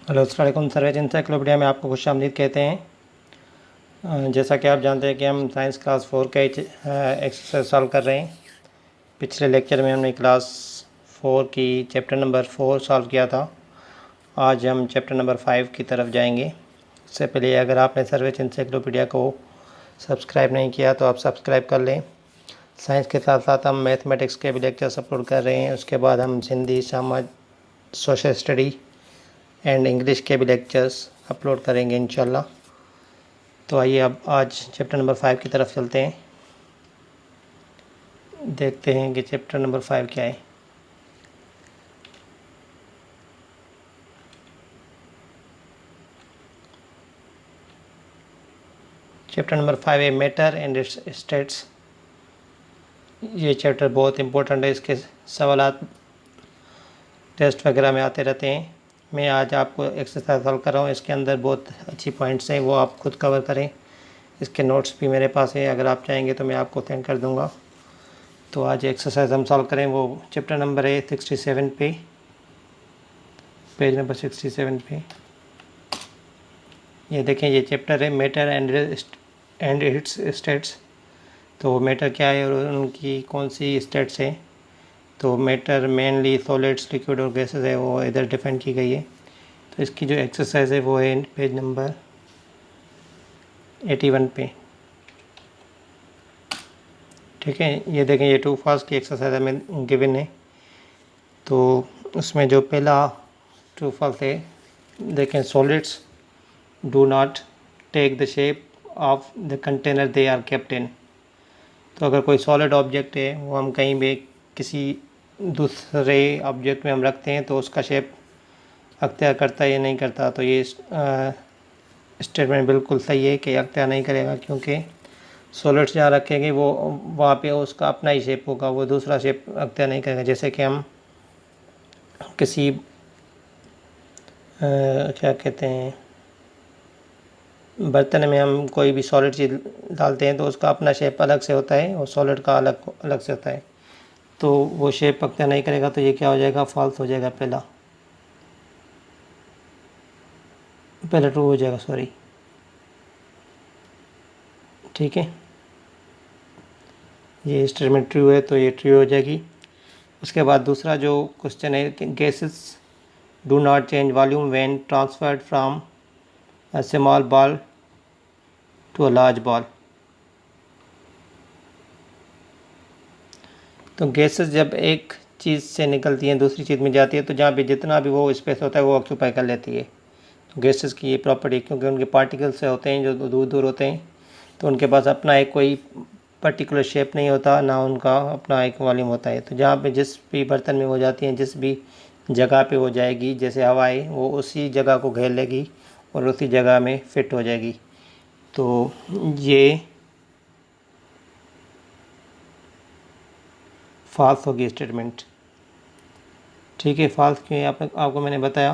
Hello अस्सलाम वालेकुम। Surveys encyclopedia में आपको खुशामदीद कहते हैं। जैसा कि आप जानते हैं कि हम साइंस क्लास 4 का एक्सरसाइज सॉल्व कर रहे हैं। पिछले लेक्चर में हमने क्लास 4 की चैप्टर नंबर 4 सॉल्व किया था। आज हम चैप्टर नंबर 5 की तरफ जाएंगे। उससे पहले अगर आपने सर्वेज इंसाइक्लोपीडिया को सब्सक्राइब नहीं किया तो आप सब्सक्राइब कर लें। साइंस के साथ साथ हम मैथमेटिक्स के भी लेक्चर्स अपलोड कर रहे हैं। उसके बाद हम हिंदी, समाज, सोशल स्टडी एंड इंग्लिश के भी लेक्चर्स अपलोड करेंगे इंशाल्लाह। तो आइए अब आज चैप्टर नंबर 5 की तरफ चलते हैं। देखते हैं कि चैप्टर नंबर 5 क्या है। चैप्टर नंबर 5 है मैटर एंड इट्स स्टेट्स। ये चैप्टर बहुत इंपॉर्टेंट है। इसके सवालात टेस्ट वगैरह में आते रहते हैं। मैं आज आपको एक्सरसाइज सॉल्व कर रहा हूँ। इसके अंदर बहुत अच्छी पॉइंट्स हैं, वो आप खुद कवर करें। इसके नोट्स भी मेरे पास है, अगर आप चाहेंगे तो मैं आपको सेंड कर दूँगा। तो आज एक्सरसाइज हम सॉल्व करें, वो चैप्टर नंबर है 67 पे, पेज नंबर 67 पे। ये देखें, ये चैप्टर है मैटर एंड इट्स स्टेट्स। तो मैटर क्या है और उनकी कौन सी स्टेट्स हैं। तो मैटर मेनली सॉलिड्स, लिक्विड और गैसेस है, वो इधर डिफाइन की गई है। तो इसकी जो एक्सरसाइज है वो है पेज नंबर 81 पे। ठीक है, ये देखें, ये टू फास्ट की एक्सरसाइज हमें गिवन है। तो उसमें जो पहला ट्रू फॉल्स है, देखें, solids do not take the shape of the container they are kept in. तो अगर कोई सॉलिड ऑब्जेक्ट है, वो हम कहीं भी किसी दूसरे ऑब्जेक्ट में हम रखते हैं तो उसका शेप अख्तियार करता है या नहीं करता। तो ये स्टेटमेंट बिल्कुल सही है कि अख्तियार नहीं करेगा, क्योंकि सॉलिड्स जहाँ रखेंगे वो वहाँ पे उसका अपना ही शेप होगा, वो दूसरा शेप अख्तियार नहीं करेगा। जैसे कि हम किसी क्या कहते हैं, बर्तन में हम कोई भी सॉलिड चीज़ डालते हैं तो उसका अपना शेप अलग से होता है और सॉलिड का अलग अलग से होता है। तो वो शेप अख्तियार नहीं करेगा, तो ये क्या हो जाएगा, फॉल्स हो जाएगा। पहला ट्रू हो जाएगा, सॉरी। ठीक है, ये स्टेटमेंट ट्रू है तो ये ट्रू हो जाएगी। उसके बाद दूसरा जो क्वेश्चन है कि gases do not change volume when transferred from a small ball to a large ball. तो गैसेस जब एक चीज़ से निकलती हैं दूसरी चीज़ में जाती है तो जहाँ भी जितना भी वो स्पेस होता है वो ऑक्यूपाई कर लेती है। तो गैसेस की ये प्रॉपर्टी, क्योंकि उनके पार्टिकल्स से होते हैं जो दूर दूर होते हैं, तो उनके पास अपना एक कोई पर्टिकुलर शेप नहीं होता, ना उनका अपना एक वॉल्यूम होता है। तो जहाँ पे जिस भी बर्तन में वो जाती हैं, जिस भी जगह पे वो जाएगी, जैसे हवाएं, वो उसी जगह को घेर लेगी और उसी जगह में फिट हो जाएगी। तो ये फॉल्स होगी स्टेटमेंट। ठीक है, फॉल्स क्यों, आपको मैंने बताया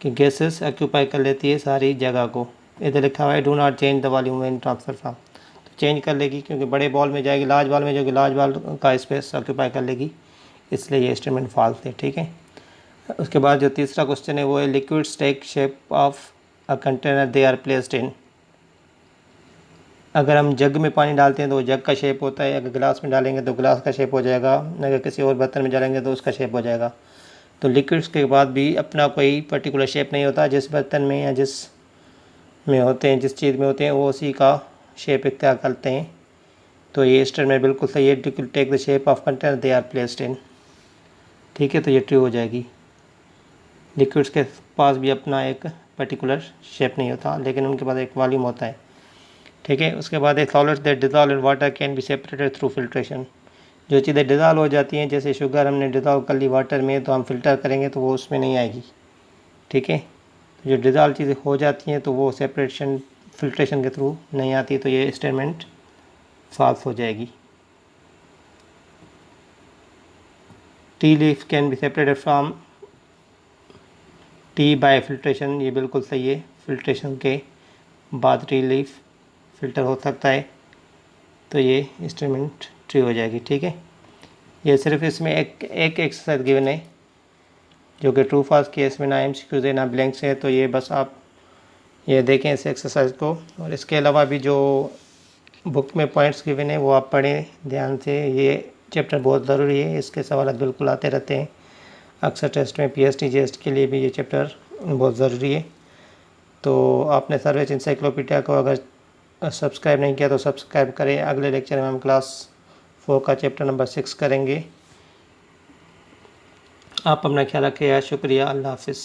कि गैसेस ऑक्यूपाई कर लेती है सारी जगह को। इधर लिखा हुआ है do not change the volume when transfer from. तो चेंज कर लेगी, क्योंकि बड़े बॉल में जाएगी, लार्ज बॉल में जाएगी, लार्ज बॉल का स्पेस ऑक्यूपाई कर लेगी, इसलिए ये स्टेटमेंट फॉल्स है। ठीक है, उसके बाद जो तीसरा क्वेश्चन है वो है liquids take shape of a container they are placed in. अगर हम जग में पानी डालते हैं तो वो जग का शेप होता है, अगर गिलास में डालेंगे तो गिलास का शेप हो जाएगा, अगर किसी और बर्तन में डालेंगे तो उसका शेप हो जाएगा। तो लिक्विड्स के बाद भी अपना कोई पर्टिकुलर शेप नहीं होता, जिस बर्तन में या जिस में होते हैं, जिस चीज़ में होते हैं, वो उसी का शेप इख्तियार करते हैं। तो ये स्टेटमेंट बिल्कुल सही है, take the shape of container they are placed in. ठीक है, तो ये ट्रू हो जाएगी। लिक्विड्स के पास भी अपना एक पर्टिकुलर शेप नहीं होता, लेकिन उनके पास एक वॉल्यूम होता है। ठीक है, उसके बाद एक solids that dissolve in water can be separated through filtration. जो चीज़ें डिजॉल्व हो जाती हैं, जैसे शुगर हमने डिजॉल्व कर ली वाटर में, तो हम फिल्टर करेंगे तो वो उसमें नहीं आएगी। ठीक है, तो जो डिजॉल्व चीज़ें हो जाती हैं तो वो सेपरेशन फिल्ट्रेशन के थ्रू नहीं आती, तो ये स्टेटमेंट फॉल्स हो जाएगी। T leaf can be separated from T bye filtration. ये बिल्कुल सही है, फिल्ट्रेशन के बाद टी लीफ फिल्टर हो सकता है, तो ये स्टेटमेंट ट्रू हो जाएगी। ठीक है, ये सिर्फ इसमें एक एक्सरसाइज गिवन है जो कि ट्रू फॉल्स केस में ना MCQs है ना ब्लैंक्स है। तो ये बस आप ये देखें इस एक्सरसाइज को। और इसके अलावा भी जो बुक में पॉइंट्स गिवन है वो आप पढ़ें ध्यान से। ये चैप्टर बहुत ज़रूरी है, इसके सवाल बिल्कुल आते रहते हैं अक्सर टेस्ट में। PST GST के लिए भी ये चैप्टर बहुत ज़रूरी है। तो आपने सर्वेज इंसाइक्लोपीडिया को अगर सब्सक्राइब नहीं किया तो सब्सक्राइब करें। अगले लेक्चर में हम क्लास 4 का चैप्टर नंबर 6 करेंगे। आप अपना ख्याल रखिए। शुक्रिया। अल्लाह हाफिज़।